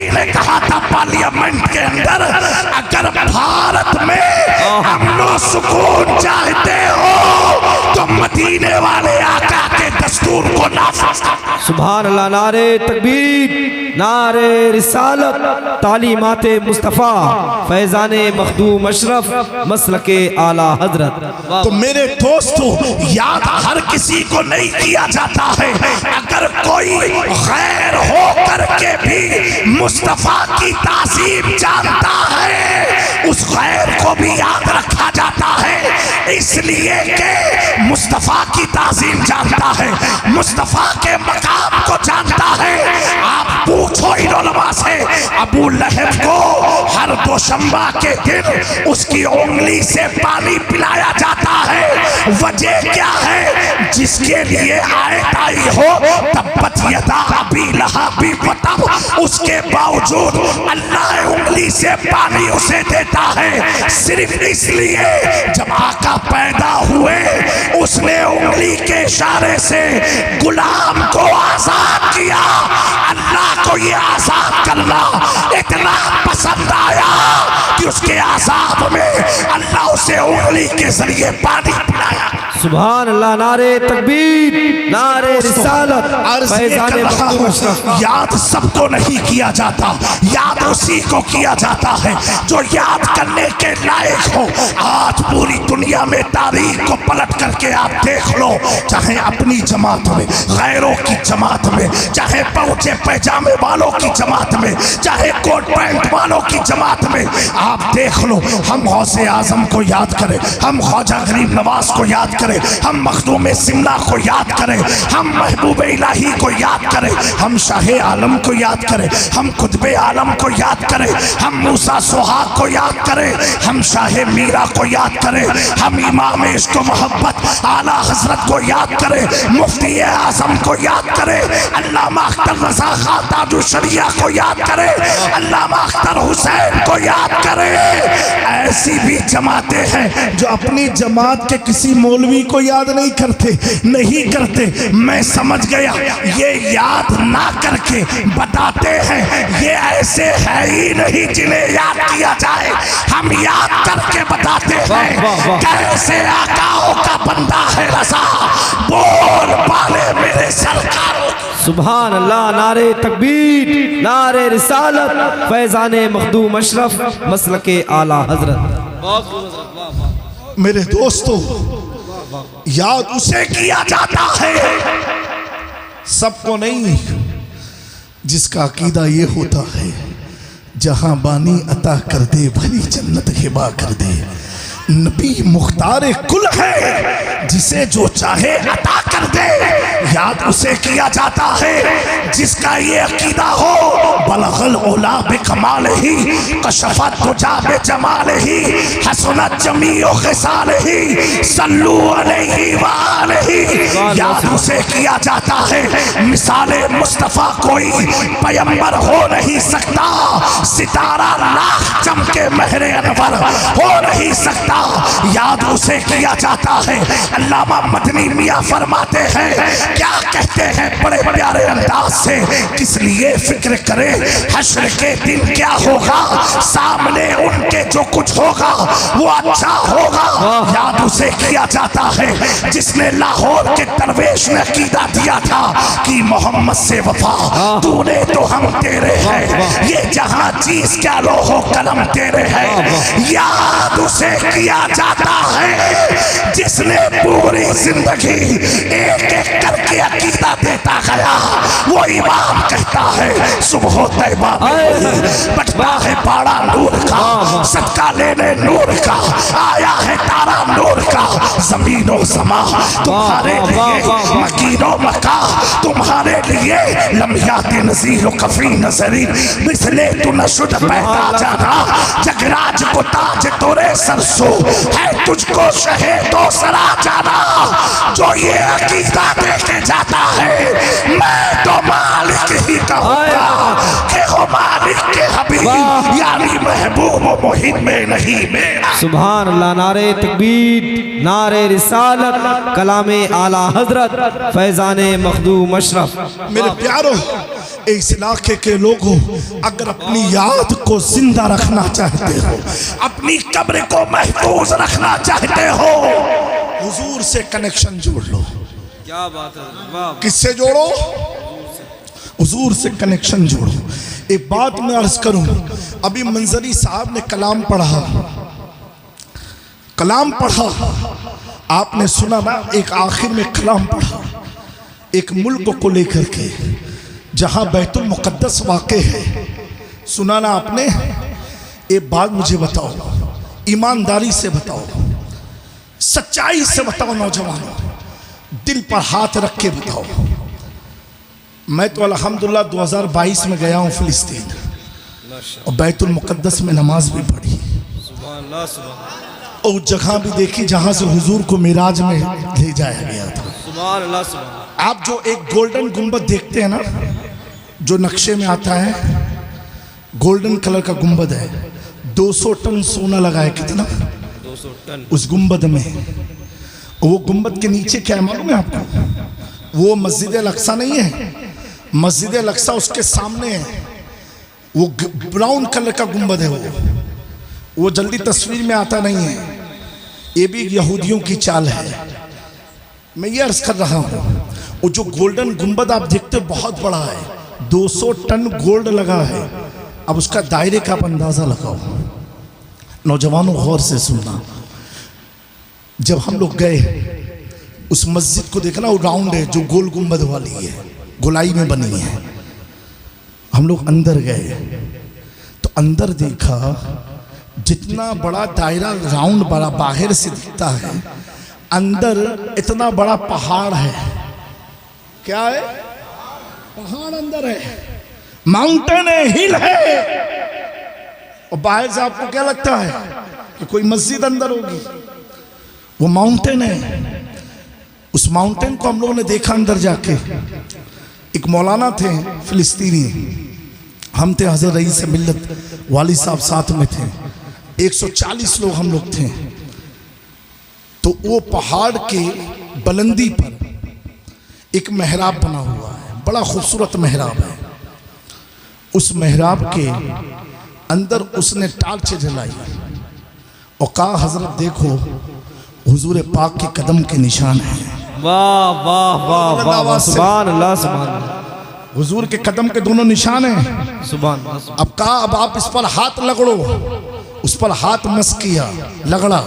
ने कहा था पार्लियामेंट के अंदर, अगर भारत में अमन सुकून चाहते हो तो मदीने वाले आका के दस्तूर को नाफिज करो। सुभान अल्लाह। नारे तकबीर, नारे रिसालत, तालीमाते मुस्तफ़ा, फैज़ाने मखदूम अशरफ, मसलके आला हजरत। तो मेरे दोस्तों, याद हर किसी को नहीं किया जाता है। अगर कोई गैर हो करके भी मुस्तफ़ा की ताज़ीम जानता है, उस गैर को भी याद रखा जाता है, इसलिए कि मुस्तफ़ा की ताज़ीम जानता है, मुस्तफ़ा के मकाम को जानता है। आप पूछो इन उलमा से, अबू लहब को हर दोशंबा के दिन उसकी उंगली से पानी पिलाया जाता है। वजह क्या है? जिसके लिए आयत आई हो तब्बत यदा अबी लहब वतब, उसके बावजूद अल्लाह उंगली से पानी उसे देता है। सिर्फ इसलिए जब आका पैदा हुए उसने उंगली के इशारे से गुलाम को आजाद किया। अल्लाह को ये आजाद करना इतना पसंद आया कि उसके आजाद में अल्लाह उसे उंगली के जरिए पानी पिलाया। सुभान अल्लाह। नारे तकबीर, नारे रिसालत, फैज़ाने मखदूम अशरफ। याद सबको नहीं किया जाता, याद उसी को किया जाता है जो याद करने के लायक हो। आज पूरी दुनिया में तारीख को पलट करके आप देख लो, चाहे अपनी जमात में, गैरों की जमात में, चाहे पहुंचे पैजामे वालों की जमात में, चाहे कोट पैंट वालों की जमात में, आप देख लो। हम गौसे आजम को याद करें, हम ख्वाजा गरीब नवाज को याद करें, हम मखदूम सिमला को याद करें, हम महबूब इलाही को याद करें, हम शाहे आलम को याद करें, हम कुतुबे आलम को याद करें, हम मूसा सुहाग को याद करें, हम शाहे मीरा को याद करें, हम इमाम इश्क व मोहब्बत आला हजरत को याद करें, मुफ्ती आजम को याद करें, अल्लामा अख्तर रज़ा खां ताजुल शरिया को याद करें, अल्लामा अख्तर हुसैन को याद करें। ऐसी भी जमातें हैं जो अपनी जमात के किसी मौलवी को याद नहीं करते। मैं समझ गया ये याद ना करके बताते हैं, ये ऐसे है ही नहीं जिन्हें याद किया जाए। हम याद करके बताते हैं कैसे आकाओं का बंदा है रज़ा, बोल पाले मेरे सरकारों। सुभान अल्लाह। नारे तकबीर, नारे रिसालत, फैज़ाने मखदूम अशरफ, मसलके आला हजरत। मेरे दोस्तों, याद उसे किया जाता है, सबको नहीं, जिसका अकीदा ये होता है जहां बानी अता कर दे भली जन्नत हिबा कर दे। नबी मुख्तार कुल है, जिसे जो चाहे अता कर दे। याद उसे किया जाता है जिसका ये अकीदा हो, बलगल ओला बे कमाल ही, कशफत तुजा बे जमाल ही, हसनत जमीओ खिसाल ही, सल्लू अलैहि व आलिही। याद उसे किया जाता है, मिसाले मुस्तफ़ा कोई पैगंबर हो नहीं सकता, सितारा लाख चमके महरे अनवर हो नहीं सकता। याद उसे किया जाता है, अल्लामा मदनी मियां फरमाते हैं, क्या कहते हैं बड़े प्यारे अंदाज से, किस लिए फिक्र करे हश्र के दिन क्या होगा, सामने उनके जो कुछ होगा वो अच्छा होगा। याद उसे किया जाता है जिसने लाहौर के दरवेश ने अकीदा दिया था कि मोहम्मद से वफा, तूने तो हम तेरे हैं, ये जहां चीज क्या लोहो कलम तेरे हैं। याद उसे किया जाता है जिसने पूरी जिंदगी एक एक करके अकीदा देता गया। वो इमाम कहता है सुबह तैबा में बचता है पाड़ा नूर का, सदका लेने नूर का आया है तारा नूर का। जमीनो समा तुम्हारे लिए, मकीनो मका तुम्हारे लिए, लम्हियात नज़ीर कफी नजरी, मिसले तू नशुद पैदा जाना, जगराज को ताज तोरे सरसो है, तुझको शहीदों सरा जाना। जो ये अकीदा देके जाता है, मैं तो मालिक ही कहूँगा कि हो मालिक के हबीब वाह। यानी महबूब मोहित में नहीं मेरा। सुभान अल्लाह। नारे तकबीर, नारे रिसालत, कलामे आला हजरत फैजाने मखदूम अशरफ। मेरे प्यारों, इस इलाके के लोगों, अगर अपनी याद को जिंदा रखना चाहते हो, अपनी कब्र को महफूज रखना चाहते हो, हुजूर से कनेक्शन जोड़ लो। क्या बात है, वाह। किससे जोड़ो? हुजूर से कनेक्शन जोड़ो। एक बात मैं अर्ज करूं, अभी मंजरी साहब ने कलाम पढ़ा, आपने सुना ना? एक आखिर में कलाम पढ़ा एक मुल्क को लेकर के, जहां बैतुल मुक़द्दस वाक़े है। सुना ना आपने? एक बात मुझे बताओ, ईमानदारी से बताओ, सच्चाई से बताओ नौजवानों, दिल पर हाथ रख के बताओ। मैं तो अल्हम्दुलिल्लाह 2022 में गया हूँ फ़िलिस्तीन, और बैतुल मुक़द्दस में नमाज भी पढ़ी, और उस जगह भी देखी जहाँ से हुजूर को मिराज में ले जाया गया था। आप जो एक गोल्डन गुंबद देखते हैं ना, जो नक्शे में आता है, गोल्डन कलर का गुंबद है, 200 टन सोना लगा है। कितना? 200 टन उस गुंबद में। वो गुंबद के नीचे क्या है मालूम है आपको? वो मस्जिद अल-अक्सा नहीं है, मस्जिद अल-अक्सा उसके सामने है। वो ब्राउन कलर का गुंबद है। वो जल्दी तस्वीर में आता नहीं है। ये भी यहूदियों की चाल है। मैं ये अर्ज कर रहा हूँ, वो जो गोल्डन गुंबद आप देखते हो बहुत बड़ा है, 200 टन गोल्ड लगा है। अब उसका दायरे का आप अंदाजा लगाओ। नौजवानों गौर से सुनना, जब हम लोग गए उस मस्जिद को देखना, वो राउंड है, जो गोल गुंबद वाली है, गोलाई में बनी है। हम लोग अंदर गए तो अंदर देखा, जितना बड़ा दायरा राउंड बड़ा बाहर से दिखता है, अंदर इतना बड़ा पहाड़ है। क्या है? पहाड़ अंदर है, माउंटेन है, हिल है। और बाहर से आपको क्या लगता है कि कोई मस्जिद अंदर होगी? वो माउंटेन है। उस माउंटेन को हम लोगों ने देखा अंदर जाके। एक मौलाना थे फिलिस्तीनी, हम थे हज़रत रईस मिल्लत वाली साहब साथ में थे, 140 लोग हम लोग थे। तो वो पहाड़ के बुलंदी पर एक मेहराब बना हुआ है, बड़ा खूबसूरत मेहराब है। उस मेहराब के अंदर उसने टार्च जलाई और कहा, हजरत देखो, हुजूर पाक के कदम के निशान हैं। वाह वाह वाह वाह, सुभान अल्लाह, सुभान अल्लाह। हुजूर के कदम के दोनों निशान हैं। सुभान अल्लाह। अब कहा, अब आप इस पर हाथ लगड़ो। उस पर हाथ मस किया, लगड़ा।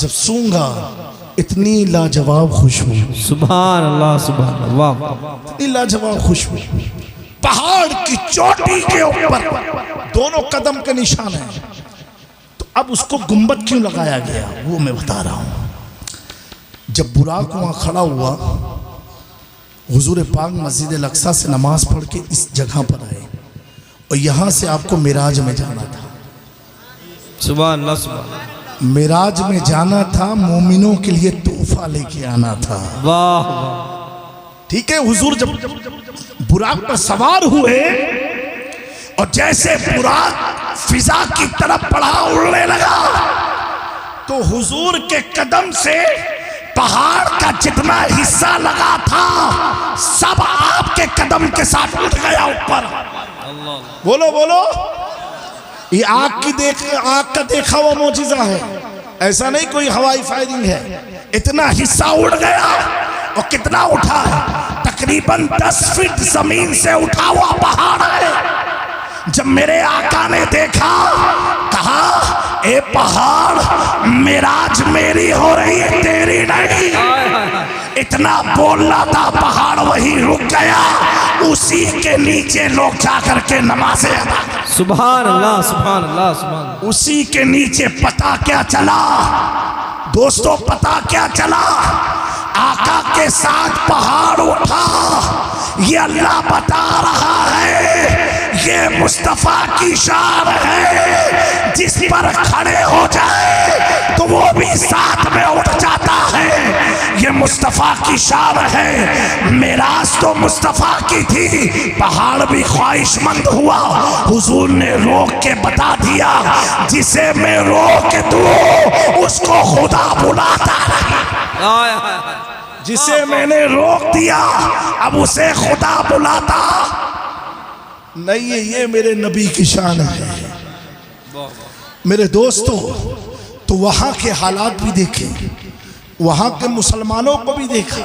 जब सूंघा, इतनी लाजवाब खुशबू। सुभान अल्लाह, सुभान अल्लाह, वाह। इतनी लाजवाब खुशबू। पहाड़ की चोटी के ऊपर दोनों कदम के निशान हैं। तो अब उसको गुंबद क्यों लगाया गया, वो मैं बता रहा हूं। जब बुराक वहां खड़ा हुआ, हुजूर पाक मस्जिद अल-अक्सा से नमाज पढ़ के इस जगह पर आए, और यहां से आपको मिराज में जाना था। सुभान अल्लाह, सुभान। मिराज में जाना था, मोमिनों के लिए तोहफा लेके आना था। वाह। ठीक है, हुजूर जब बुराक पर सवार हुए, और जैसे बुराक फिजा की तरफ बढ़ा, उड़ने लगा, तो हुजूर के कदम से पहाड़ का जितना हिस्सा लगा था, सब आपके कदम के साथ उठ गया ऊपर। बोलो बोलो। ये आँख का देखा हुआ मौजिज़ा है, ऐसा नहीं कोई हवाई फायरिंग है। इतना हिस्सा उड़ गया। और कितना उठा है? तकरीबन 10 फीट जमीन से उठा हुआ पहाड़ है। जब मेरे आका ने देखा, कहा, ए पहाड़, मिराज मेरी हो रही है, तेरी नहीं। इतना बोलना था, पहाड़ वहीं रुक गया। उसी के नीचे लोग जाकर के नमाज़ें अदा करते। सुभान अल्लाह, सुभान अल्लाह, सुभान। उसी के नीचे पता क्या चला दोस्तों, पता क्या चला? आका के साथ पहाड़ उठा। ये अल्लाह बता रहा है, ये मुस्तफा की शान है, जिस पर खड़े हो जाए तो वो भी साथ में उठ जाता है। ये मुस्तफा की शान है। मेराज तो मुस्तफा की थी, पहाड़ भी ख्वाहिशमंद हुआ। हुजूर ने रोक के बता दिया, जिसे मैं रोक दूं उसको खुदा बुलाता नहीं। जिसे मैंने रोक दिया अब उसे खुदा बुलाता नहीं है। ये मेरे नबी की शान है। मेरे दोस्तों, तो वहां के हालात भी देखे, वहां के मुसलमानों को भी देखा,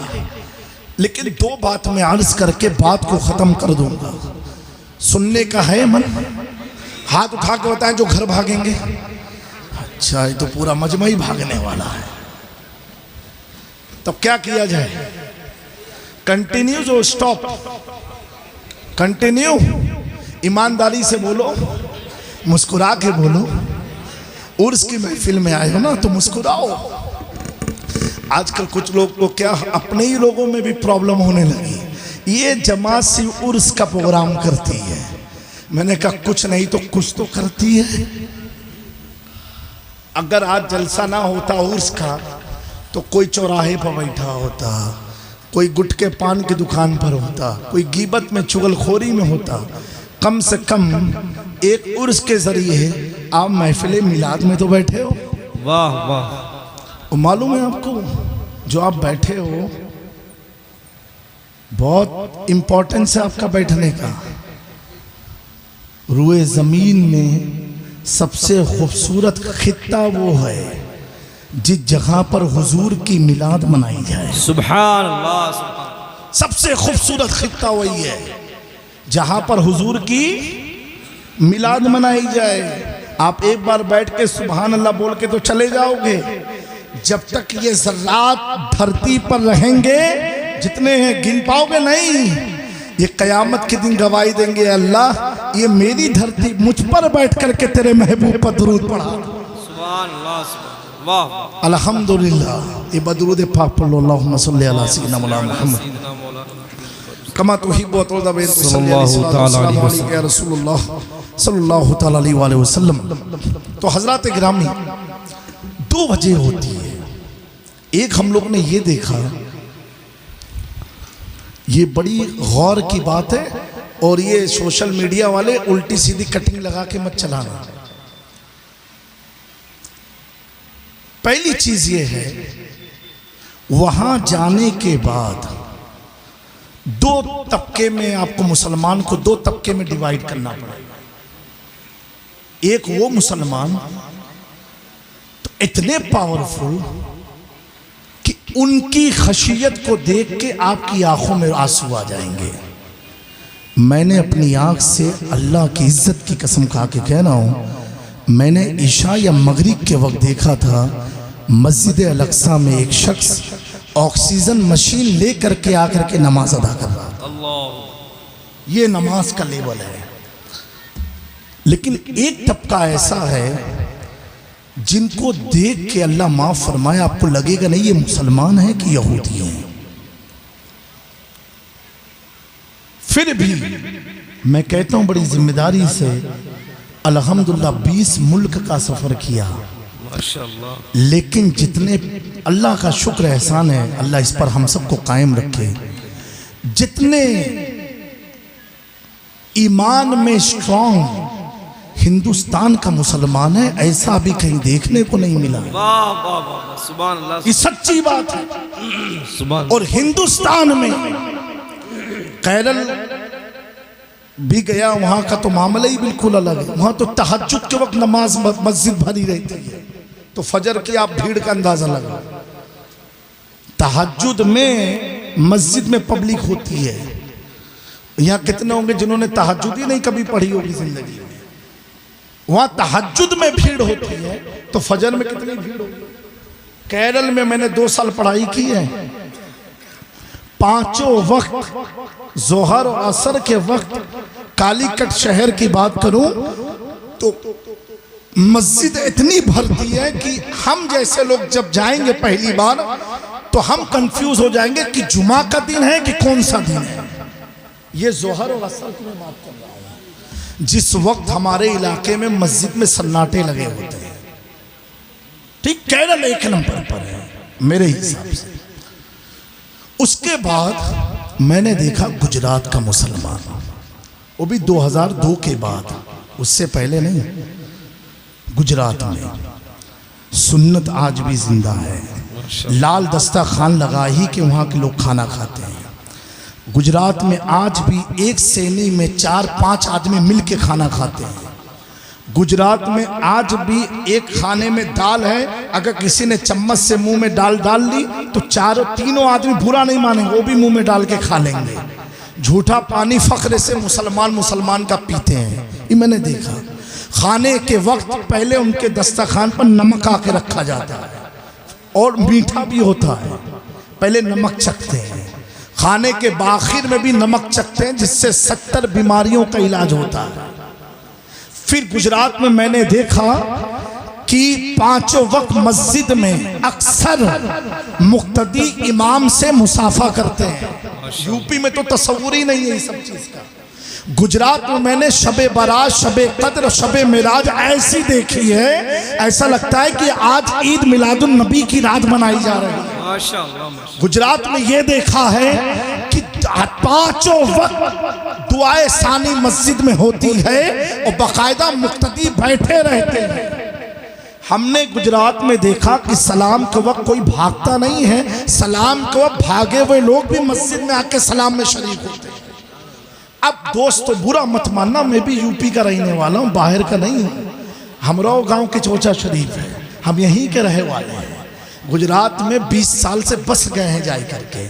लेकिन दो बात में अर्ज करके बात को खत्म कर दूंगा। सुनने का है मन? हाथ उठा के बताएं जो घर भागेंगे। अच्छा, ये तो पूरा मजमा ही भागने वाला है। तब क्या किया जाए? कंटिन्यू जो स्टॉप? कंटिन्यू। ईमानदारी से बोलो, मुस्कुरा के बोलो। उर्स की महफिल में आए हो ना तो मुस्कुराओ। आजकल कुछ लोग को क्या अपने ही लोगों में भी प्रॉब्लम होने लगी। ये जमात सिर्फ उर्स का प्रोग्राम करती है। मैंने कहा कुछ नहीं तो कुछ तो करती है। अगर आज जलसा ना होता उर्स का तो कोई चौराहे पर बैठा होता, कोई गुटके पान की दुकान पर होता, कोई गीबत में चुगलखोरी में होता। कम से कम एक उर्स के जरिए आप महफिल मिलाद में तो बैठे हो। वाह वाह। मालूम है आपको, जो आप बैठे हो बहुत इंपॉर्टेंस है आपका बैठने का। रुए जमीन में सबसे खूबसूरत खित्ता वो है जिस जगह पर हुजूर की मिलाद मनाई जाए। सुभान अल्लाह। सबसे खूबसूरत खित्ता वही है जहां पर हुजूर की मिलाद मनाई जाए। आप एक बार बैठ के सुभान अल्लाह बोल के तो चले जाओगे, जब तक ये ज़र्रात धरती पर रहेंगे, जितने हैं गिन पाओगे नहीं। ये कयामत के दिन गवाही देंगे, अल्लाह ये मेरी धरती, मुझ पर बैठ करके तेरे महबूब पर दुरूद पढ़ा। सुभान अल्लाह। वाह। अल्हम्दुलिल्लाह। ये बदरूद पाक पढ़ लो, अल्लाहुम्मा सल्ली अला सय्यिदना मौलाना मुहम्मद कमा तुहिब्बु व तुरदा बिन सल्लल्लाहु अलैहि या रसूलुल्लाह सल्लल्लाहु तआला अलैहि वसल्लम। तो हजरात गिरामी, दो वजह होती है। एक हम लोग ने ये देखा, ये बड़ी गौर की बात है, और ये सोशल मीडिया वाले उल्टी सीधी कटिंग लगा के मत चलाना। पहली चीज ये है, वहां जाने के बाद दो तबके में आपको, मुसलमान को दो तबके में डिवाइड करना पड़ेगा। एक वो मुसलमान तो इतने पावरफुल कि उनकी खशियत को देख के आपकी आंखों में आंसू आ जाएंगे। मैंने अपनी आंख से अल्लाह की इज्जत की कसम खा के कह रहा हूं, मैंने ईशा या मगरिब के वक्त देखा था मस्जिद अल-अक्सा में एक शख्स ऑक्सीजन मशीन ले करके आकर के नमाज अदा कर रहा था। ये नमाज का लेवल है। लेकिन एक तबका ऐसा है जिनको देख के अल्लाह माफ फरमाए, आपको लगेगा नहीं ये मुसलमान है कि यहूदी हैं। फिर भी मैं कहता हूं बड़ी जिम्मेदारी से, अल्हम्दुलिल्लाह 20 मुल्क का सफर किया, माशाअल्लाह। लेकिन जितने, अल्लाह का शुक्र एहसान है, अल्लाह इस पर हम सबको कायम रखे, जितने ईमान में स्ट्रांग हिंदुस्तान का मुसलमान है, ऐसा भी कहीं देखने को नहीं मिला। वाह वाह वाह, सुभान अल्लाह। ये सच्ची बात है। सुभान। और हिंदुस्तान में केरल भी गया, वहां का तो मामला ही बिल्कुल अलग है। वहां तो तहज्जुद के वक्त नमाज मस्जिद भरी रहती है, तो फजर की आप भीड़ का अंदाजा लगाओ। तहज्जुद में मस्जिद में पब्लिक होती है। यहाँ कितने होंगे जिन्होंने तहज्जुद ही नहीं कभी पढ़ी होगी जिंदगी में। वहां तहज्जुद में भीड़ होती है, तो फजर में कितनी भीड़ होगी। केरल में मैंने 2 साल पढ़ाई की है। पांचों वक्त जोहर और असर के वक्त कालीकट शहर की बात करूं तो मस्जिद इतनी भरती है कि हम जैसे लोग जब जाएंगे पहली बार तो हम कंफ्यूज हो जाएंगे कि जुमा का दिन है कि कौन सा दिन है। ये जोहर और असर की मैं बात कर रहा हूं। जिस वक्त हमारे इलाके में मस्जिद में सन्नाटे लगे होते हैं, ठीक केरल एक नंबर पर है मेरे हिसाब से। उसके बाद मैंने देखा गुजरात का मुसलमान, वो भी 2002 के बाद, उससे पहले नहीं। गुजरात में सुन्नत आज भी जिंदा है। लाल दस्ता खान लगा ही कि वहाँ के लोग खाना खाते हैं। गुजरात में आज भी एक सेनी में 4-5 आदमी मिल के खाना खाते हैं। गुजरात में आज भी एक खाने में दाल है, अगर किसी ने चम्मच से मुंह में डाल ली तो तीनों आदमी बुरा नहीं मानेंगे, वो भी मुंह में डाल के खा लेंगे। झूठा पानी फख्र से मुसलमान का पीते हैं, ये मैंने देखा। खाने के वक्त पहले उनके दस्तरखान पर नमक आके रखा जाता है और मीठा भी होता है, पहले नमक चखते हैं। खाने के आखिर में भी नमक चखते हैं, जिससे 70 बीमारियों का इलाज होता है। फिर गुजरात में मैंने देखा कि 5 वक्त मस्जिद में अक्सर मुक्तदी इमाम से मुसाफा करते हैं। यूपी में तो तस्वुर ही नहीं है इस सब चीज का। गुजरात में मैंने शबे बारात, शबे कद्र, शबे मिराज ऐसी देखी है, ऐसा लगता है कि आज ईद मिलादुन नबी की रात मनाई जा रही है। माशाअल्लाह। गुजरात में ये देखा है कि 5 वक्त दुआए सानी मस्जिद में होती है और बाकायदा मुक्तदी बैठे रहते हैं। हमने गुजरात में देखा कि सलाम के वक्त कोई भागता नहीं है, सलाम के वक्त भागे हुए लोग भी मस्जिद में आके सलाम में शरीक होते हैं। अब दोस्तों बुरा मत मानना, मैं भी यूपी का रहने वाला हूँ, बाहर का नहीं हूँ। हमराव गांव के चोचा शरीफ है, हम यहीं के रहे वाले हैं। गुजरात में 20 साल से बस गए हैं जाए करके,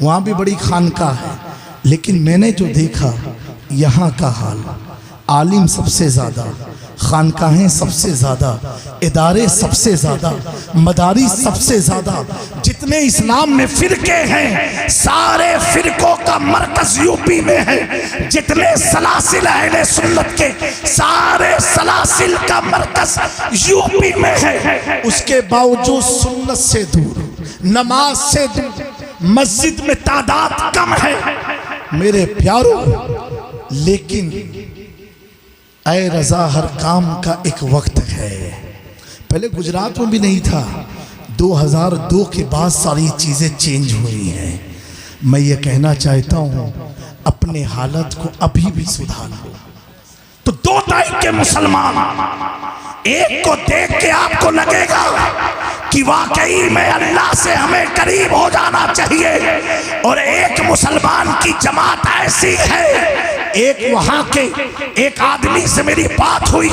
वहाँ भी बड़ी खानकाह है। लेकिन मैंने जो देखा यहाँ का हाल, आलिम सबसे ज़्यादा, खानकाहें सबसे ज़्यादा, इदारे सबसे ज़्यादा, मदारी सबसे ज़्यादा। जितने इस्लाम में फ़िरके हैं सारे फ़िरकों का मरकज़ यूपी में है। जितने सलासिल अहले सुन्नत के सारे सलासिल का मरकज़ यूपी में है। उसके बावजूद सुन्नत से दूर, नमाज से दूर, मस्जिद में तादाद कम है मेरे प्यारों। लेकिन ऐ रज़ा हर काम का एक वक्त है। पहले गुजरात में भी नहीं था, 2002 के बाद सारी चीज़ें चेंज हुई हैं। मैं ये कहना चाहता हूँ अपने हालत को अभी भी सुधार लो। तो 2 टाइप के मुसलमान, एक को देख के आपको लगेगा कि वाकई में अल्लाह से हमें करीब हो जाना चाहिए, और एक मुसलमान की जमात ऐसी है। एक वहां के एक आदमी से मेरी बात हुई,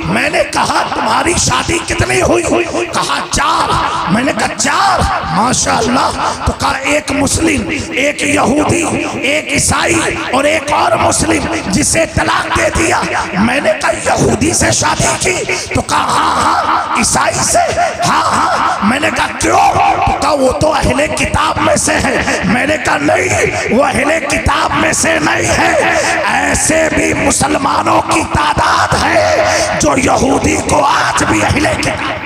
मैंने कहा तुम्हारी शादी कितनी हुई? कहा 4। मैंने कहा 4? माशाअल्लाह। तो कहा एक मुस्लिम, एक यहूदी, एक ईसाई और एक और मुस्लिम, जिसे तलाक दे दिया। मैंने कहा यहूदी से शादी की? तो कहा हाँ। ईसाई से? हाँ। मैंने कहा क्यों? तो कहा वो तो अहले किताब में से है। मैंने कहा नहीं, वो अहले किताब में से नहीं है। ऐसे भी मुसलमानों की तादाद है जो यहूदी को आज भी अहले किताब।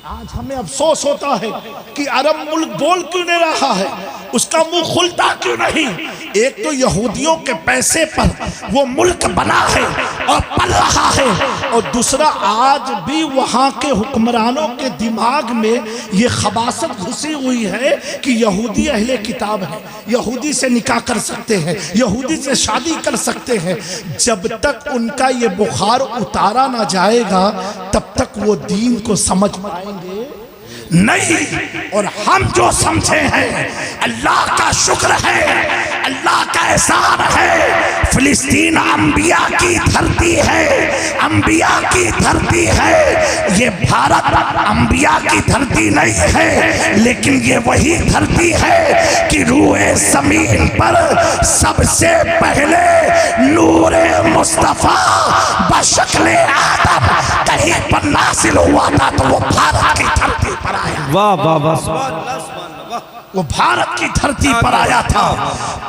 आज हमें अफसोस होता है कि अरब मुल्क बोल क्यों नहीं रहा है, उसका मुंह खुलता क्यों नहीं। एक तो यहूदियों के पैसे पर वो मुल्क बना है और पल रहा है, और दूसरा आज भी वहाँ के हुक्मरानों के दिमाग में ये खबासत घुसी हुई है कि यहूदी अहले किताब है, यहूदी से निकाह कर सकते हैं, यहूदी से शादी कर सकते हैं। जब तक उनका ये बुखार उतारा ना जाएगा तब तक वो दीन को समझ पाएंगे नहीं। और हम जो समझे हैं, अल्लाह का शुक्र है, अल्लाह का एहसान है। फिलिस्तीन अंबिया की धरती है, अंबिया की धरती है। ये भारत अंबिया की धरती नहीं है, लेकिन ये वही धरती है कि रूए जमीन पर सबसे पहले नूरे मुस्तफा बशक्ले आदम कहीं पर नासिल हुआ था, तो वो भारत की धरती पर आया। वाह वाह वाह, वो भारत की धरती पर आया था।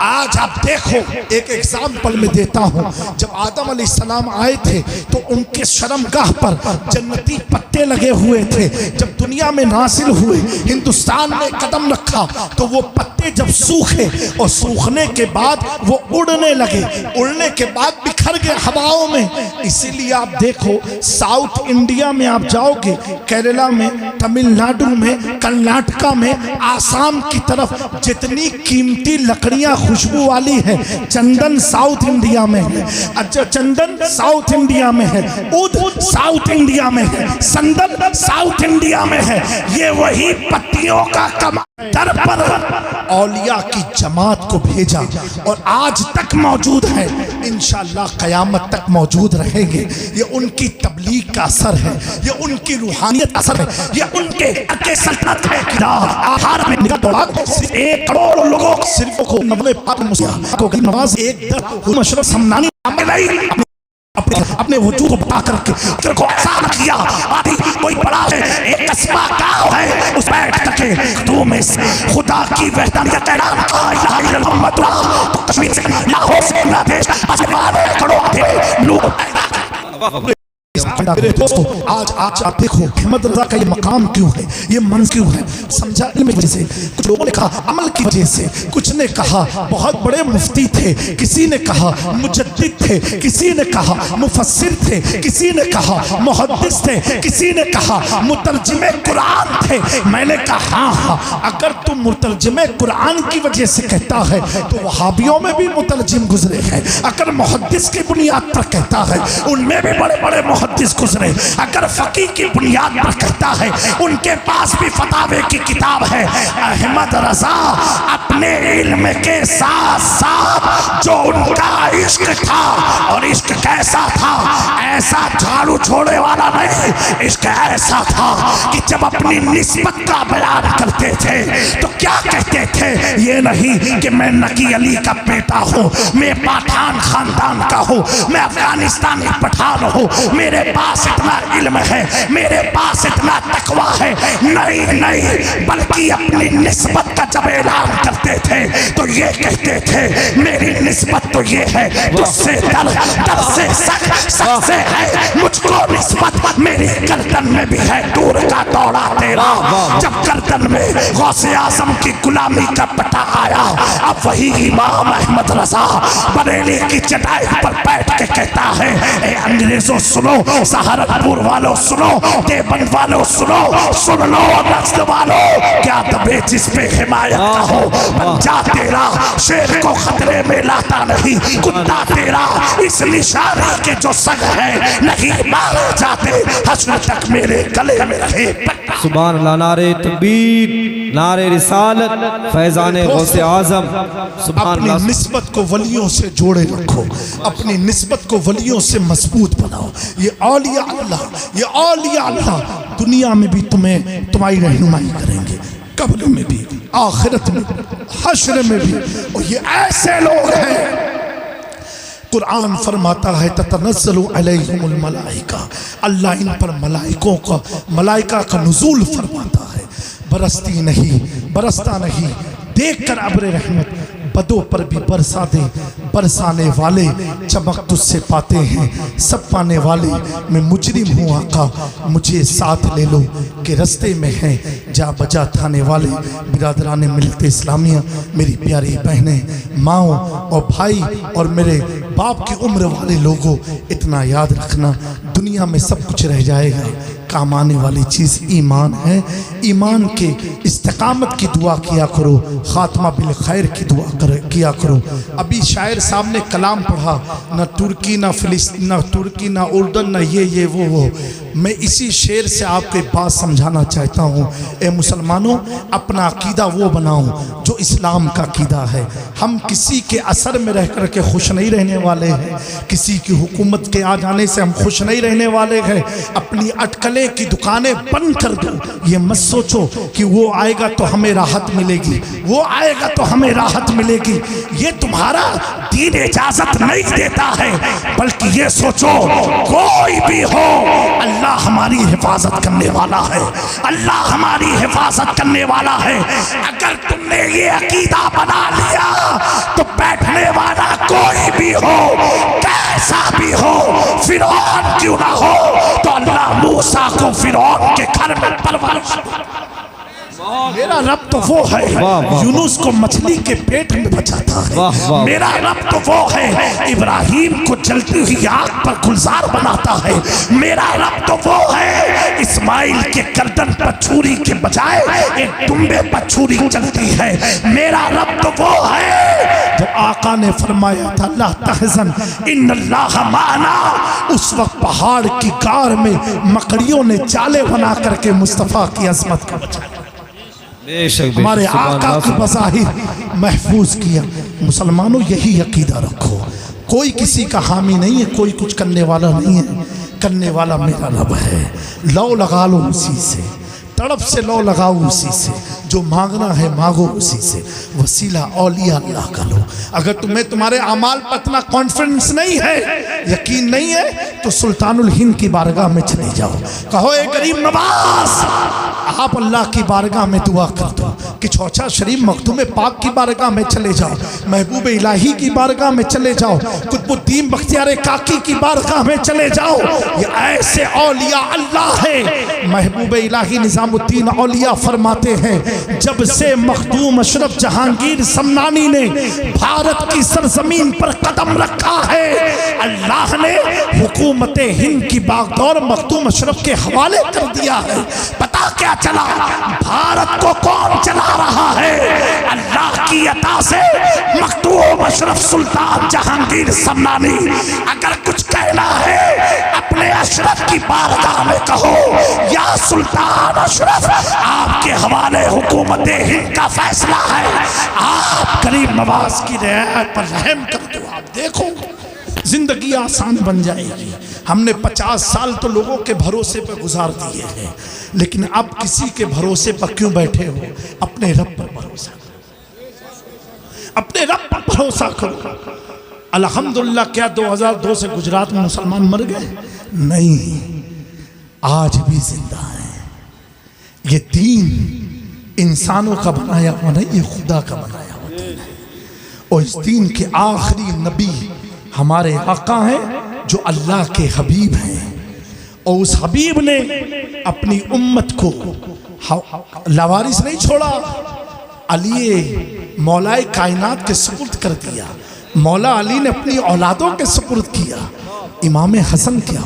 आज आप देखो, एक एग्जाम्पल में देता हूँ। जब आदम अलैहिस्सलाम आए थे तो उनके शर्मगाह पर जन्नती पत्ते लगे हुए थे। जब दुनिया में नासिल हुए, हिंदुस्तान में कदम रखा, तो वो पत्ते जब सूखे और सूखने के बाद वो उड़ने लगे, उड़ने के बाद बिखर गए हवाओं में। इसीलिए आप देखो साउथ इंडिया में आप जाओगे, केरला में, तमिलनाडु में, कर्नाटका में, आसाम की तरफ जितनी कीमती लकड़ियां खुशबू वाली है, चंदन साउथ इंडिया में है। अच्छा, चंदन साउथ इंडिया में है, उद साउथ इंडिया में है, संदन साउथ इंडिया में है। ये वही पत्तियों का कमाल दर पर औलिया की जमात को भेजा और आज तक मौजूद है, इंशाअल्लाह क़यामत तक मौजूद रहेंगे। ये उनकी तबलीग का असर है, ये उनकी रूहानियत असर है, ये उनके सल्तनत है। आहार में निगह दौड़ा 1 करोड़ लोगों सिर्फ को 90 पाक मुस्लिम को नमाज एक दर मशरफ समनानी अपने वजूद को बता करके को आसान किया। आदि कोई बड़ा है, एक कस्बा गाँव है, उस बैठ करके तू में से खुदा की वहदानियत का ऐलान किया। मोहम्मद तो कश्मीर से लाहौर से बांग्लादेश करोड़ थे लोग। मेरे दोस्तों, आज आप देखो अहमद रजा का ये मकाम क्यों है, ये मंज़ क्यों है, समझा इल्म की वजह से। कुछ लोगों ने कहा अमल की वजह से, कुछ ने कहा बहुत बड़े मुफ्ती थे, किसी ने कहा मुजद्दिद थे, किसी ने कहा मुफस्सिर थे, किसी ने कहा मुहद्दिस थे, किसी ने कहा मुतरजिमे कुरान थे। मैंने कहा हाँ, अगर तुम मुतरजिमे कुरान की वजह से कहता है तो वहाबियों में भी मुतरजिम गुजरे हैं। अगर मुहद्दिस की बुनियाद पर कहता है, उनमें भी बड़े बड़े मुहद्दिस गुजरे। अगर फकीह की बुनियाद पर कहता है, उनके पास भी फतावे की किताब है। अहमद रजा अपने इल्म के साथ साथ जो उनका इश्क था, और इश्क कैसा था, ऐसा झाड़ू छोड़े वाला नहीं, इश्क ऐसा था कि जब अपनी निस्बत का बयान करते थे तो क्या कहते थे, ये नहीं कि मैं नकी अली का बेटा हूँ, मैं पठान खानदान का हूँ, मैं अफगानिस्तानी पठान हूँ, मेरे पास इतना इल्म है, मेरे पास इतना तकवा है। नहीं नहीं, बल्कि अपनी निस्बत का जब ऐलान करते थे तो ये कहते थे, मेरी निस्बत तो ये है, तुझसे दर, दर से सक, सक से है मुझको निस्बत, मेरी गर्दन में भी है दूर का दौड़ा तेरा। जब गर्दन में गौसे आजम की गुलामी का पटा आया, अब वही इमाम अहमद रजा बरेली की चटाई पर बैठ के कहता है, ए अंग्रेजों सुनो, सहारनपुर वालों सुनो, देवबंद वालों सुनो, सुन लो नस्ल वालों, क्या दबे जिस पे हिमायत का हो, पंजा तेरा शेर को खतरे में लाता नहीं, कुत्ता तेरा इस निशाने के जो सग है नहीं मारे जाते, हश्र तक मेरे गले में रहे। सुभान अल्लाह, नारे तकबीर, नारे रिसालत, फैजाने गौसे आजम। सुभान अल्लाह। अपनी निस्बत को वलियों से जोड़े रखो, अपनी निस्बत को वलियों से मजबूत बनाओ। ये औलिया अल्लाह, ये औलिया अल्लाह दुनिया में भी तुम्हें तुम्हारी रहनुमाई करेंगे, कब्र में भी, आखिरत में, हश्र में भी। और ये ऐसे लोग हैं, कुरान फरमाता है ततनज़्ज़लु अलैहिमुल मलाइका, अल्लाह इन पर मलाइका का नुज़ूल फरमाता है। बरसती नहीं, बरसता नहीं, देख कर अब्र रहमत बदों पर भी बरसा दे, बरसाने वाले चमक तुझसे पाते हैं, सब पाने वाले मैं मुजरिम हूँ आका, मुझे साथ ले लो कि रस्ते में है जा बजा थाने वाले। बिरादरान मिलते इस्लामिया, मेरी प्यारी बहनें, माओ और भाई और मेरे बाप की उम्र वाले लोगों, इतना याद रखना, दुनिया में सब कुछ रह जाएगा, काम आने वाली चीज़ ईमान है। ईमान के इस्तिकामत की दुआ किया करो, खात्मा बिल खैर की दुआ किया करो। अभी शायर साहब ने कलाम पढ़ा, ना तुर्की ना फिलिस्तीन, ना तुर्की ना उर्दन, ना ये वो। मैं इसी शेर से आपको एक बात समझाना चाहता हूँ। ए मुसलमानों, अपना अकीदा वो बनाओ जो इस्लाम का अकीदा है। हम किसी के असर में रह कर के खुश नहीं रहने वाले हैं, किसी की हुकूमत के आ जाने से हम खुश नहीं रहने वाले हैं। अपनी अटकले की दुकानें बंद कर दो, ये मत सोचो कि वो आएगा तो हमें राहत मिलेगी, वो आएगा तो हमें राहत मिलेगी। ये तुम्हारा दीन इजाजत नहीं देता है, बल्कि ये सोचो कोई भी हो, अल्लाह हमारी हिफाजत करने वाला है, अल्लाह हमारी हिफाजत करने वाला है। अगर तुमने ये अकीदा बना लिया तो बैठने वाला कोई भी हो, कैसा भी हो, फिरौन क्यों ना हो, तो अल्लाह मूसा को फिरौन के घर में परवरिश दी। मेरा रब तो वो है यूनुस को मछली के पेट में बचाता है। मेरा रब तो वो है इब्राहिम को जलती हुई आग पर गुलजार बनाता है। मेरा रब तो वो है इस्माइल के गर्दन पर छुरी के बजाय एक दुम्बे पर छुरी चलती है। मेरा रब तो वो है जब आका ने फरमाया था ला तहज़न इन्नल्लाह माना, उस वक्त पहाड़ की गार में मकड़ियों ने चाले बना करके मुस्तफ़ा की अजमत को बचाया। हमारे आका की बज़ाहिर महफूज किया। मुसलमानों यही अकीदा रखो, कोई किसी का हामी नहीं है, कोई कुछ करने वाला नहीं है, करने वाला मेरा रब है। लौ लगा लो उसी से, तड़प से लौ लगाओ उसी से, जो मांगना है मांगो उसी से, वसीला औलिया अल्लाह का लो। अगर तुम्हें तुम्हारे अमाल पर इतना कॉन्फिडेंस नहीं है, यकीन नहीं है, तो सुल्तानुल हिंद की बारगाह में चले जाओ, कहो ए गरीब नवाज आप अल्लाह की बारगाह में दुआ कर दो। कि चौचा शरीफ मखदूम पाक की बारगाह में चले जाओ, महबूब इलाही की बारगाह में चले जाओ, कुतुबुद्दीन बख्तियार काकी की बारगाह में चले जाओ। ये ऐसे औलिया अल्लाह है। महबूब इलाही निजामुद्दीन औलिया फरमाते हैं जब से मखदूम अशरफ जहांगीर समनानी ने भारत की सरजमीन पर कदम रखा है, अल्लाह ने हुकूमत हिंद की बागडोर मखदूम अशरफ के हवाले कर दिया है। पता क्या चला? भारत को कौन चला रहा है? अल्लाह की अता से मखदूम अशरफ सुल्तान जहांगीर समनानी। अगर कुछ कहना है अपने अशरफ की बारगाह में कहो, या सुल्तान अशरफ आपके हवाले हुकूमत हिंद का फैसला है, आप गरीब नवाज की रियायत पर रहम कर दो। आप देखो जिंदगी आसान बन जाएगी। हमने 50 साल तो लोगों के भरोसे पर गुजार दिए हैं, लेकिन अब किसी के भरोसे पर क्यों बैठे हो? अपने रब पर भरोसा करो, अपने रब पर भरोसा करो। अल्हम्दुलिल्लाह क्या 2002 से गुजरात में मुसलमान मर गए? नहीं, आज भी जिंदा हैं। ये दीन इंसानों का बनाया हुआ नहीं, ये खुदा का बनाया हुआ दीन है। और इस दीन के आखिरी नबी हमारे आका हैं जो अल्लाह के हबीब हैं। और उस हबीब ने अपनी उम्मत को लावारिस नहीं छोड़ा, अली मौलाए कायनात के सुपुर्द कर दिया। मौला अली ने अपनी औलादों के सुपुर्द किया। इमाम हसन के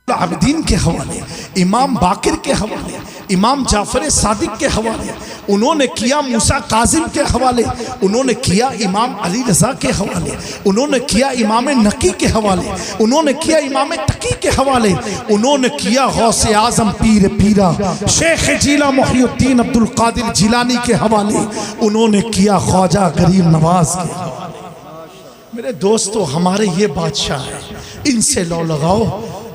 आबिदीन के हवाले, इमाम बाकिर के हवाले, इमाम जाफर सादिक के हवाले, उन्होंने किया मूसा काजिम के हवाले, उन्होंने किया इमाम अली रजा के हवाले, उन्होंने किया इमाम नकी के हवाले, उन्होंने किया इमाम तकी के हवाले, उन्होंने किया गौसे आजम पीर पीरा शेख जिला मुहियुद्दीन अब्दुल कादिर जिलानी के हवाले, उन्होंने किया ख्वाजा गरीब नवाज के हवाले। मेरे दोस्तों, हमारे ये बादशाह है, इनसे लौ लगाओ,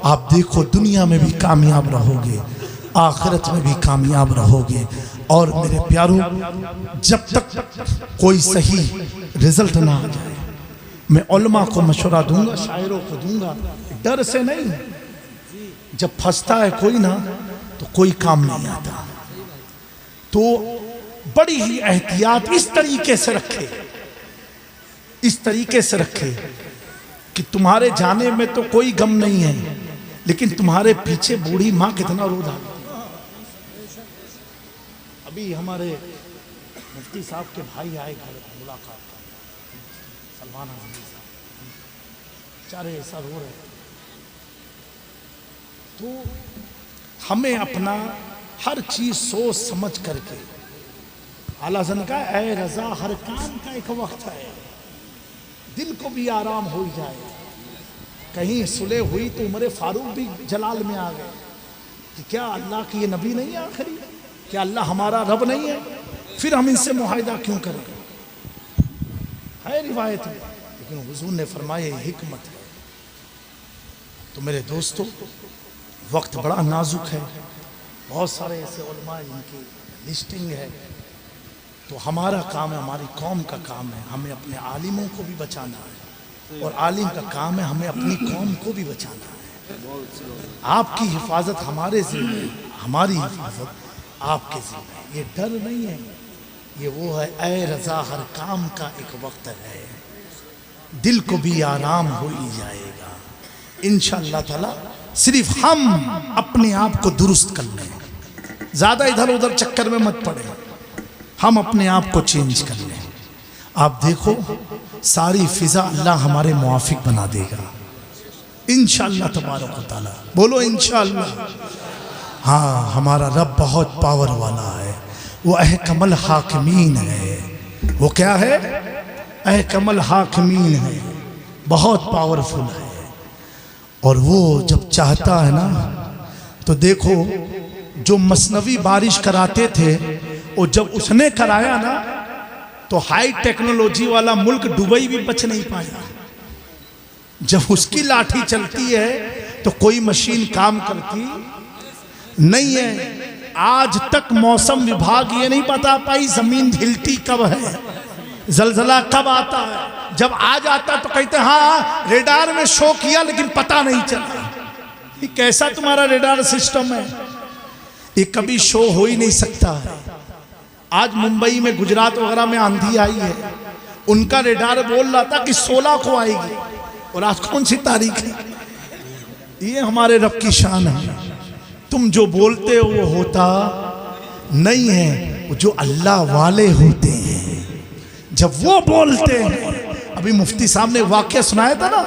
आप देखो दुनिया में भी कामयाब रहोगे, आखिरत में भी कामयाब रहोगे। और मेरे प्यारों, जब तक कोई सही रिजल्ट ना आ जाए, मैं उलमा को मशवरा दूंगा, शायरों को दूंगा, डर से नहीं। जब फंसता है कोई ना तो कोई काम नहीं आता, तो बड़ी ही एहतियात इस तरीके से रखे, इस तरीके से रखे कि तुम्हारे जाने में तो कोई गम नहीं है, लेकिन तुम्हारे पीछे बूढ़ी माँ कितना रो रही। अभी हमारे मुफ्ती साहब के भाई आए घर मुलाकात, सलमान आजमी साहब, बेचारे ऐसा रो रहे। तो हमें अपना हर चीज सोच समझ करके, आला हज़रत का ऐ रजा हर काम का एक वक्त है, दिल को भी आराम हो जाए। कहीं सुलह हुई तो उमर फारूक भी जलाल में आ गए कि क्या अल्लाह की ये नबी नहीं है आखिरी? क्या अल्लाह हमारा रब नहीं है? फिर हम इनसे मुआहिदा क्यों करें? है रिवायत में, लेकिन हुजूर ने फरमाया हिकमत है। तो मेरे दोस्तों, वक्त बड़ा नाजुक है, बहुत सारे ऐसे उलमा जिनकी लिस्टिंग है। तो हमारा काम है, हमारी कौम का काम है, हमें अपने आलिमों को भी बचाना है, और आलिम का काम है हमें अपनी कौम को भी बचाना है। आपकी हिफाजत हमारे ज़िम्मे, हमारी हिफाजत आपके ज़िम्मे। ये डर नहीं है, ये वो है ऐ रज़ा हर काम का एक वक्त है, दिल को भी आराम हो ही जाएगा, इंशाअल्लाह ताला सिर्फ हम अपने आप को दुरुस्त कर लें, ज़्यादा इधर उधर चक्कर में मत पड़े, हम अपने आप को चेंज कर लें। आप देखो सारी फिजा अल्लाह हमारे मुआफिक बना देगा इंशाअल्लाह तबारक व तआला। बोलो इंशाअल्लाह। हाँ, हमारा रब बहुत पावर वाला है, वो अहकमल हाकिमीन है। वो क्या है? अहकमल हाकिमीन है, बहुत पावरफुल है। और वो जब चाहता है ना, तो देखो जो मसनवी बारिश कराते थे, वो जब उसने कराया ना, तो हाई टेक्नोलॉजी वाला मुल्क दुबई भी बच नहीं पाया। जब उसकी लाठी चलती है तो कोई मशीन काम करती नहीं है। आज तक मौसम विभाग ये नहीं बता पाई जमीन हिलती कब है, जलजला कब आता है। जब आ जाता तो कहते हाँ रेडार में शो किया लेकिन पता नहीं चला। ये कैसा तुम्हारा रेडार सिस्टम है? ये कभी शो हो ही नहीं सकता है। आज मुंबई में, गुजरात वगैरह में आंधी आई है, उनका रेडार बोल रहा था कि 16 को आएगी, और आज कौन सी तारीख है? ये हमारे रब की शान है। तुम जो बोलते हो वो होता नहीं है, वो जो अल्लाह वाले होते हैं जब वो बोलते हैं। अभी मुफ्ती साहब ने वाकया सुनाया था ना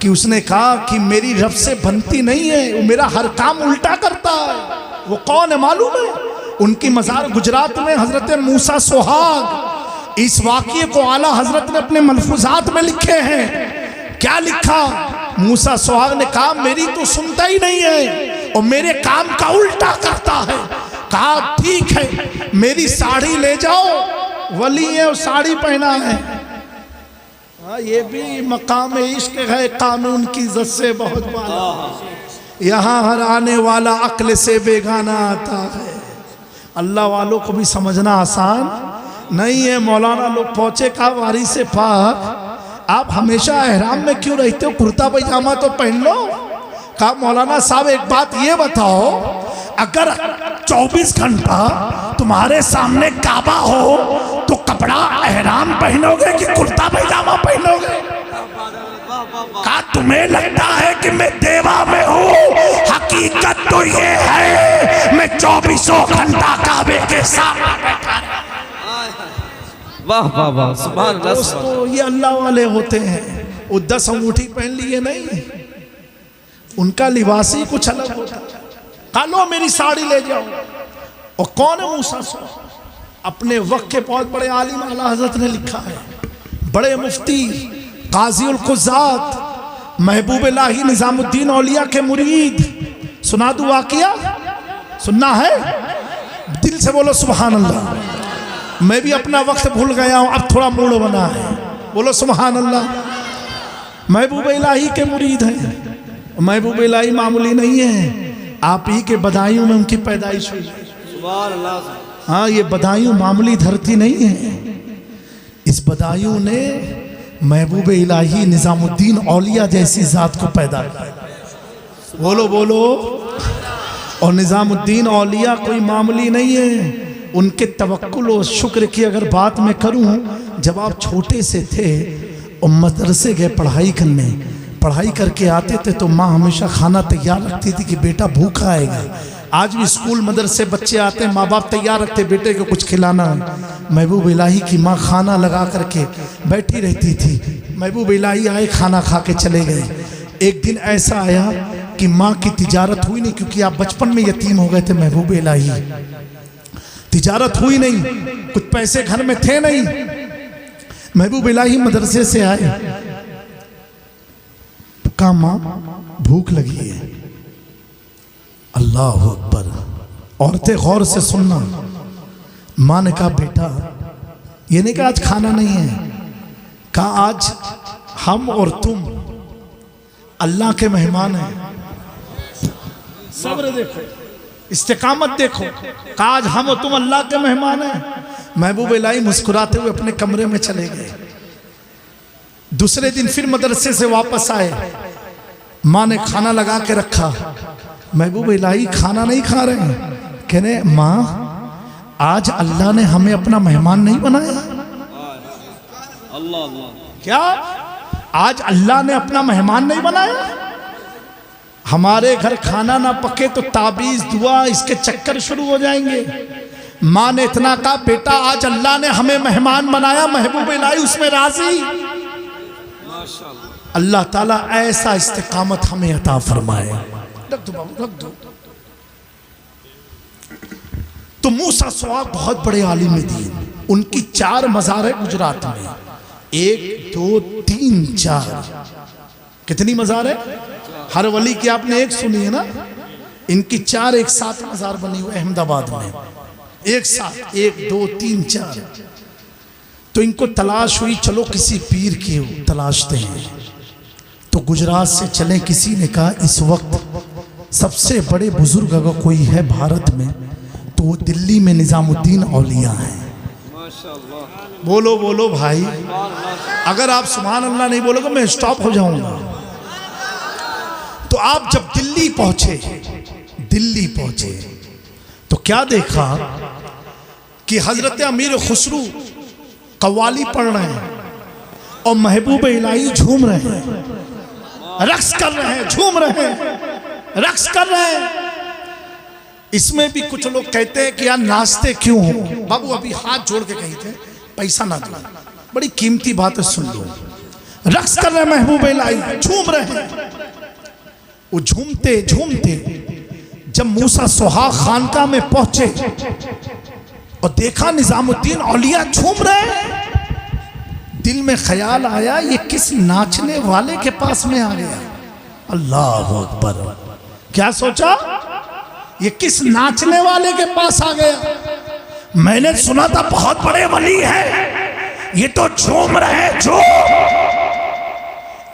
कि उसने कहा कि मेरी रब से बनती नहीं है, वो मेरा हर काम उल्टा करता है। वो कौन है मालूम है? उनकी मज़ार गुजरात में हजरत मूसा सुहाग। इस वाक़ये को आला हजरत ने अपने मलफूजात में लिखे हैं। क्या लिखा? मूसा सुहाग ने कहा मेरी तो सुनता ही नहीं है और मेरे काम का उल्टा करता है। कहा ठीक है, मेरी साड़ी ले जाओ, वली है और साड़ी पहना है। ये भी मकाम इश्क है, कानून की इज्जत से बहुत वाला। यहाँ हर आने वाला अक्ल से बेगाना आता है। अल्लाह वालों को भी समझना आसान नहीं है। मौलाना लोग पहुंचे कहा वारी से पाक आप हमेशा एहराम में क्यों रहते हो, कुर्ता पैजामा तो पहन लो। कहा मौलाना साहब एक बात ये बताओ, अगर 24 घंटा तुम्हारे सामने काबा हो तो कपड़ा एहराम पहनोगे कि कुर्ता पैजामा पहनोगे? कहा तुम्हें लगता है कि मैं देवा में हूँ, हकीकत तो ये है मैं 24 घंटा काबे के सामने बैठा। वाह वाह वाह, सुभान अल्लाह। दोस्तों ये अल्लाह वाले होते हैं। वो 10 अंगूठी पहन लिए नहीं, उनका लिबास ही कुछ अलग होता है। कहा लो मेरी साड़ी ले जाओ। और कौन है मूसा सुहाग? अपने वक्त के बहुत बड़े आलिम आला हजरत ने लिखा है, बड़े मुफ्ती काजी उल कुज़ात महबूब इलाही निजामुद्दीन औलिया के मुरीद। सुना दूं वाक़िया? सुनना है? दिल से बोलो सुभान अल्लाह। मैं भी अपना वक्त भूल गया हूँ, अब थोड़ा मूड बना है। बोलो सुभान अल्लाह। महबूब इलाही के मुरीद हैं। महबूब इलाही मामूली नहीं है, आप ही के बदायूं में उनकी पैदाइश हुई। सुभान अल्लाह। हाँ, ये बदायूं मामूली धरती नहीं है। इस बदायूं ने महबूब इलाही निजामुद्दीन औलिया जैसी जात को पैदा किया। बोलो बोलो। और निजामुद्दीन औलिया कोई मामूली नहीं है। उनके तवक्कुल और शुक्र की अगर बात मैं करूं, जब आप छोटे से थे और मदरसे गए पढ़ाई करने, पढ़ाई करके आते थे तो माँ हमेशा खाना तैयार रखती थी कि बेटा भूखा आएगा। आज भी स्कूल मदरसे बच्चे आते हैं, माँ बाप तैयार रखते बेटे को कुछ खिलाना है। महबूब इलाही की माँ खाना लगा करके बैठी रहती थी। महबूब इलाही आए, खाना खा के चले गए। एक दिन ऐसा आया कि माँ की तिजारत हुई नहीं, क्योंकि आप बचपन में यतीम हो गए थे। महबूब इलाही तिजारत हुई नहीं, कुछ पैसे घर में थे नहीं। महबूब इलाही मदरसे से आए, कहा माँ भूख लगी है। अल्लाह अकबर। औरतें गौर से सुनना। माँ ने कहा बेटा, ये नहीं कहा आज खाना नहीं है, कहा आज हम और तुम अल्लाह के मेहमान हैं। सब्र देखो, इस्तिकामत देखो। कहा आज हम और तुम अल्लाह के मेहमान हैं। महबूब इलाही मुस्कुराते हुए अपने कमरे में चले गए। दूसरे दिन फिर मदरसे से वापस आए, माँ ने खाना लगा के रखा। महबूब इलाही खाना नहीं खा रहे हैं, कह रहे माँ आज अल्लाह ने हमें अपना मेहमान नहीं बनाया? अल्लाह अल्लाह। क्या आज अल्लाह ने अपना मेहमान नहीं बनाया? हमारे घर खाना ना पके तो ताबीज दुआ इसके चक्कर शुरू हो जाएंगे। माँ ने इतना कहा, बेटा आज अल्लाह ने हमें मेहमान बनाया, महबूब इलाही उसमें राजी। अल्लाह ताला ऐसा इस्तिकामत हमें अता फरमाए। रख दो बाबू, रख दो। तो मूसा सुहाग बहुत बड़े आलिम दीन, उनकी 4 मज़ार है गुजरात में, 1 2 3 4। कितनी मज़ार है? हर वली की आपने एक सुनी है ना, इनकी 4 एक साथ मज़ार बनी हुई अहमदाबाद में, एक साथ 1 2 3 4। तो इनको तलाश हुई, चलो किसी पीर की तलाशते हैं। तो गुजरात से चले, किसी ने कहा इस वक्त सबसे बड़े बुजुर्ग अगर कोई है भारत में तो वो दिल्ली में निजामुद्दीन औलिया हैं। बोलो बोलो भाई, अगर आप सुभान अल्लाह नहीं बोलोगे मैं स्टॉप हो जाऊंगा। तो आप जब दिल्ली पहुंचे तो क्या देखा कि हजरत अमीर खुसरू कव्वाली पढ़ रहे हैं और महबूब इलाही झूम रहे हैं, रक्स कर रहे हैं, झूम रहे हैं, रक्स कर रहे हैं। इसमें भी कुछ लोग कहते हैं कि यार नाचते क्यों हो? बाबू अभी हाथ जोड़ के कहते हैं पैसा ना दो, बड़ी कीमती बात है, सुन लो। रक्स कर रहे हैं, महबूब इलाही झूम रहे हैं। वो झूमते झूमते जब मूसा सुहाग खानका में पहुंचे और देखा निजामुद्दीन औलिया झूम रहे हैं, दिल में ख्याल आया ये किस नाचने वाले के पास में आ गया। अल्लाह अकबर। क्या सोचा? ये किस नाचने वाले के पास आ गया। मैंने सुना था बहुत बड़े वली है, ये तो झूम रहे झूम।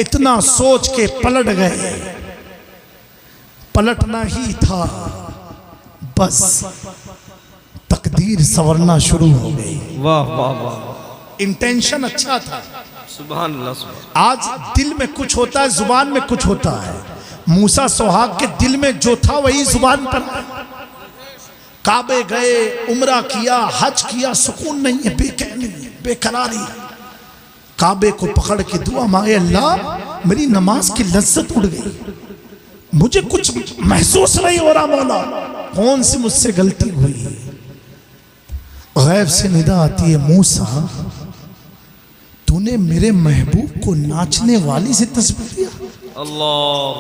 इतना सोच के पलट गए। पलटना ही था, बस तकदीर संवरना शुरू हो गई। वाह वाह वाह। इंटेंशन अच्छा था, सुभान अल्लाह, सुभान। आज दिल में कुछ होता है, जुबान में कुछ होता है। मूसा सुहाग के दिल में जो था वही जुबान पर। काबे गए, उम्रा किया, हज किया, सुकून नहीं है, बेचैनी, बेकरारी। काबे को पकड़ के दुआ मांगे, अल्लाह मेरी नमाज की लज्जत उड़ गई, मुझे कुछ महसूस नहीं हो रहा मौला, कौन सी मुझसे गलती हुई। गैब से निदा आती है, मूसा तूने मेरे महबूब को नाचने वाली से तस्बीह दिया। अल्लाह।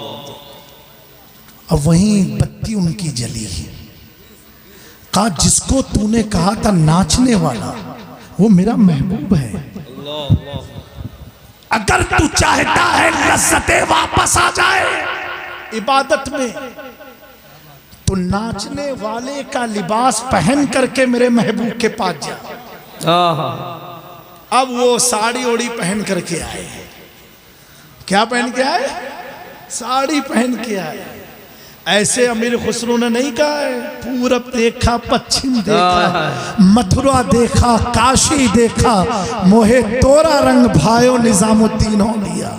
अब वहीं बत्ती उनकी जली। कहा जिसको तूने कहा था नाचने वाला वो मेरा महबूब है। अगर तू चाहता है लज्जतें वापस आ जाए इबादत में तो नाचने वाले का लिबास पहन करके मेरे महबूब के पास जा। अब वो साड़ी ओड़ी पहन करके आए। क्या पहन के आए? साड़ी पहन के आए। ऐसे अमीर खुसरो ने नहीं कहा है पूरब देखा, पश्चिम देखा, मथुरा देखा, काशी देखा, मोहे तोरा रंग भायो निजामुद्दीन औलिया।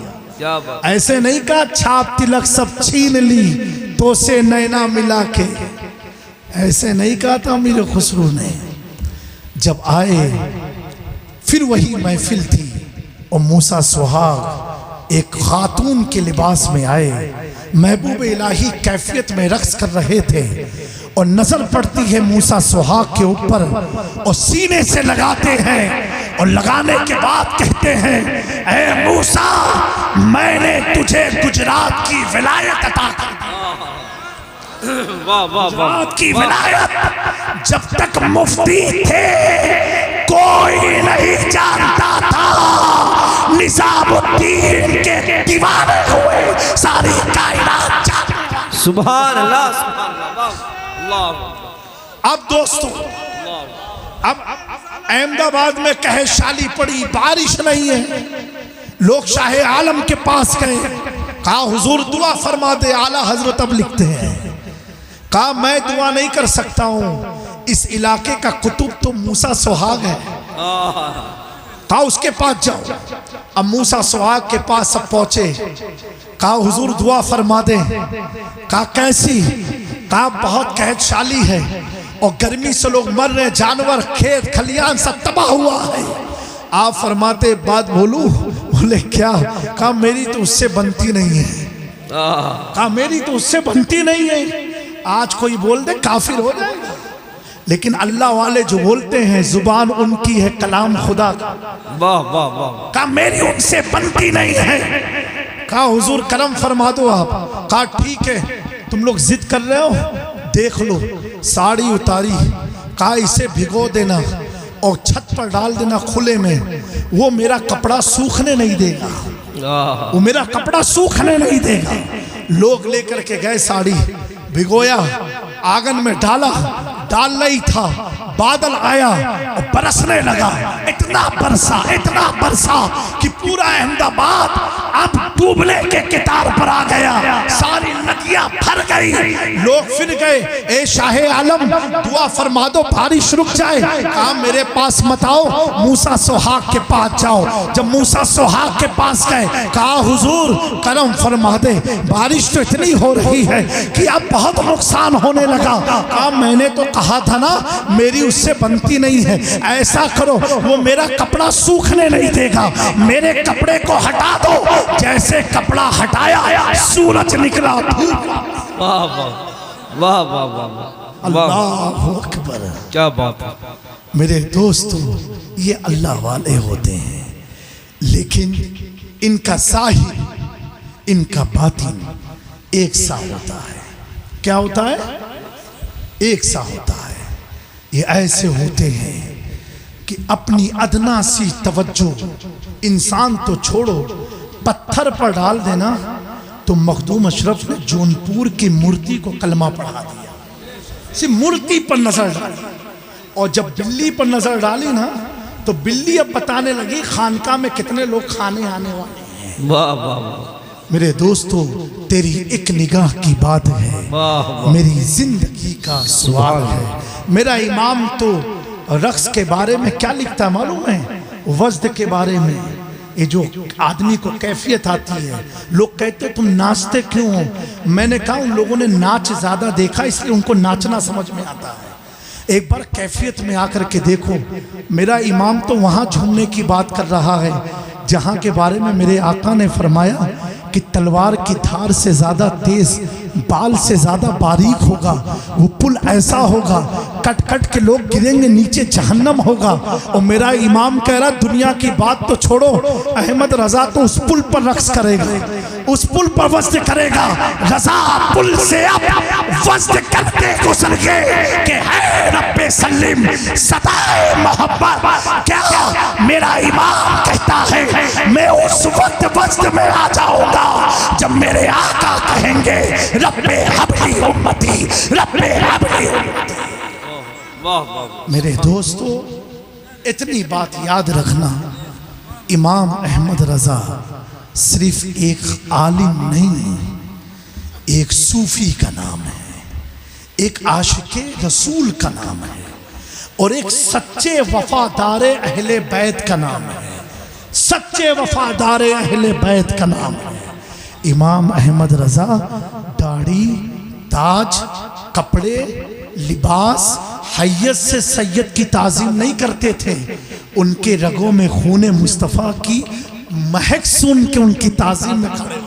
ऐसे नहीं कहा छाप तिलक सब छीन ली तो से नैना मिला के। ऐसे नहीं कहा था अमीर खुसरो ने। जब आए फिर वही महफिल थी और मूसा सुहाग एक खातून के लिबास में आए। महबूब इलाही कैफियत में रक्स कर रहे थे और नजर पड़ती है मूसा सुहाग के ऊपर और सीने से लगाते हैं और लगाने के बाद कहते हैं, ऐ मूसा मैंने तुझे गुजरात की विलायत अता कर दी। गुजरात की विलायत जब तक मुफ्ती थे कोई नहीं जानता था। निजामुद्दीन के दीवाने हुए सारी कायनात जानती। सुभान अल्लाह, सुभान अल्लाह। अब दोस्तों, अब अहमदाबाद में कहशाली पड़ी, बारिश नहीं है। लोग शाहे आलम के पास गए, कहा हुजूर दुआ फरमा दे। आला हजरत अब लिखते हैं, कहा मैं दुआ नहीं कर सकता हूँ, इस इलाके का कुतुब तो मूसा सुहाग है। कहा उसके पास जाओ। अब मूसा सुहाग के पास सब पहुंचे। कहा हुजूर दुआ फरमा दे। कहा कैसी? कहा बहुत कहतशाली है और गर्मी से लोग मर रहे, जानवर खेत खलियान सब तबाह हुआ है। आप फरमाते बात बोलूं? बोले क्या? कहा मेरी तो उससे बनती नहीं है। कहा मेरी तो उससे बनती नहीं है। आज कोई बोल दे काफिर हो जाएगा, लेकिन अल्लाह वाले जो बोलते हैं जुबान उनकी है कलाम खुदा का। वाह वाह वाह। कहा मेरी उनसे बनती नहीं है। कहा हुजूर करम फरमा दो आप। कहा ठीक है, तुम लोग जिद कर रहे हो, देख लो। साड़ी उतारी, कहा इसे भिगो देना और छत पर डाल देना खुले में, वो मेरा कपड़ा सूखने नहीं देगा, वो मेरा कपड़ा सूखने नहीं देगा। लोग लेकर के गए, साड़ी भिगोया, आंगन में डाला, डाल नहीं था, बादल आया और बरसने लगा। इतना बरसा कि पूरा अहमदाबाद अब डूबने के कितार पर आ गया, सारी नदियां भर गई। लोग फिर गए, ए शाहे आलम दुआ फरमा दो बारिश रुक जाए। कहा मेरे पास मत आओ, मूसा सुहाग के पास जाओ। जब मूसा सुहाग के पास गए, कहा हुजूर करम फरमा दे, बारिश तो इतनी हो रही है कि अब बहुत नुकसान होने लगा। कहा मैंने तो कहा था ना मेरी उससे बनती नहीं है, ऐसा करो वो मेरा कपड़ा सूखने नहीं देगा, मेरे कपड़े को हटा दो। जैसे कपड़ा हटाया सूरज निकला। वाह वाह वाह वाह वाह, अल्लाहु अकबर। क्या बात है मेरे दोस्तों, ये अल्लाह वाले होते हैं, लेकिन इनका ज़ाहिर इनका बातिन एक सा होता है। क्या होता है? एक सा होता है। ये ऐसे होते हैं कि अपनी अदना सी तवज्जो, इंसान तो छोड़ो, पत्थर पर डाल देना तो मखदूम अशरफ ने जौनपुर की मूर्ति को कलमा पढ़ा दिया। सिर्फ मूर्ति पर नजर डाली, और जब बिल्ली पर नजर डाली ना तो बिल्ली अब बताने लगी खानका में कितने लोग खाने आने वाले हैं। वाह वाह वाह। मेरे दोस्तों, तेरी एक निगाह की बात है, मेरी जिंदगी का सवाल है। मेरा इमाम तो रक्स के बारे में क्या लिखता है मालूम है? वज्द के बारे में। ये जो आदमी को कैफियत आती है, लोग कहते तुम नाचते क्यों हो? मैंने कहा उन लोगों ने नाच ज्यादा देखा इसलिए उनको नाचना समझ में आता है। एक बार कैफियत में आकर के देखो। मेरा इमाम तो वहाँ झूमने की बात कर रहा है जहाँ के बारे में मेरे आका ने फरमाया कि तलवार की धार से ज़्यादा तेज, बाल से ज़्यादा बारीक होगा, वो पुल ऐसा होगा कट कट के लोग गिरेंगे नीचे, जहन्नम होगा। और मेरा इमाम कह रहा दुनिया की बात तो छोड़ो, अहमद रजा तो उस पुल पर रक्स करेगा, उस पुल पर वज्द करेगा। रजा पुल से अब वज्द करते गुजर गए कि है रब्बे सलीम सदाए मोहब्बत। क्या मेरा इमाम कहता है मैं उस वक्त वज्द में आ जाऊंगा जब मेरे आका कहेंगे रब्बे हबली उम्मती, रब्बे हबली उम्मती। मेरे दोस्तों, इतनी बात याद रखना, इमाम अहमद रजा सिर्फ एक आलिम नहीं, एक सूफी का नाम है, एक आशिके रसूल का नाम है, और एक सच्चे वफादार अहले बैत का नाम है, सच्चे वफादार अहले बैत का नाम है। इमाम अहमद रजा दाढ़ी, ताज, कपड़े, लिबास, हैयत से सैयद की ताज़ीम नहीं करते थे। उनके रगों में खूने मुस्तफ़ा की महक सुन के उनकी ताज़ीम में खड़े।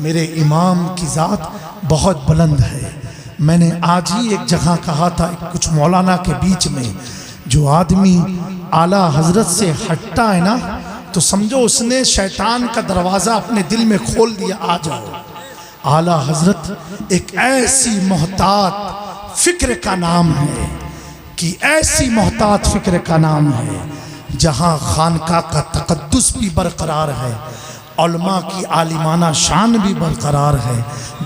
मेरे इमाम की ज़ात बहुत बुलंद है। मैंने आज ही एक जगह कहा था, कुछ मौलाना के बीच में, जो आदमी आला हजरत से हटता है ना तो समझो उसने शैतान का दरवाज़ा अपने दिल में खोल दिया, आ जाओ। आला हजरत एक ऐसी मोहतात फिक्र का नाम है कि ऐसी मोहतात फिक्र का नाम है जहाँ खानका का तकद्दुस भी बरकरार है, उलमा की आलिमाना शान भी बरकरार है,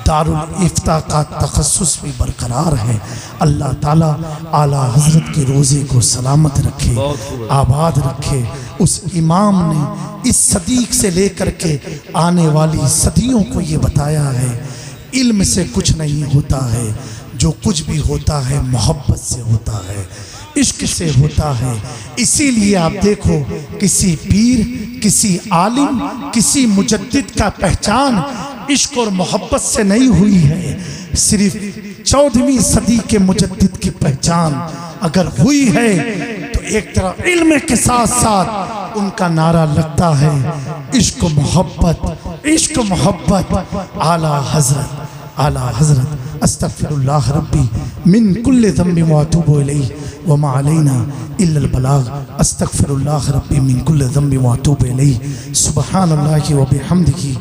दारुल इफ्ता का तखस्सुस भी बरकरार है। अल्लाह ताला आला हजरत के रोज़े को सलामत रखे, आबाद रखे। उस इमाम ने इस सदी से लेकर के आने वाली सदियों को ये बताया है, इल्म से कुछ नहीं होता है, जो कुछ भी होता है मोहब्बत से होता है, इश्क से होता है। इसीलिए आप देखो किसी पीर, किसी आलिम, किसी मुजद्दिद का पहचान इश्क और मोहब्बत से नहीं हुई है, सिर्फ 14वीं सदी के मुजद्दिद की पहचान अगर हुई है तो एक तरफ इल्म के साथ साथ उनका नारा लगता है इश्क मोहब्बत, इश्क मोहब्बत आला हजरत अस्तगफिरुल्लाह रब्बी मिन कुल्लि ज़ंबि व अतूबु इलैहि व मा अलैना इल्लल बलाग अस्तगफिरुल्लाह रब्बी मिन कुल्लि ज़ंबि व अतूबु इलैहि सुब्हानल्लाहि व बिहम्दिही।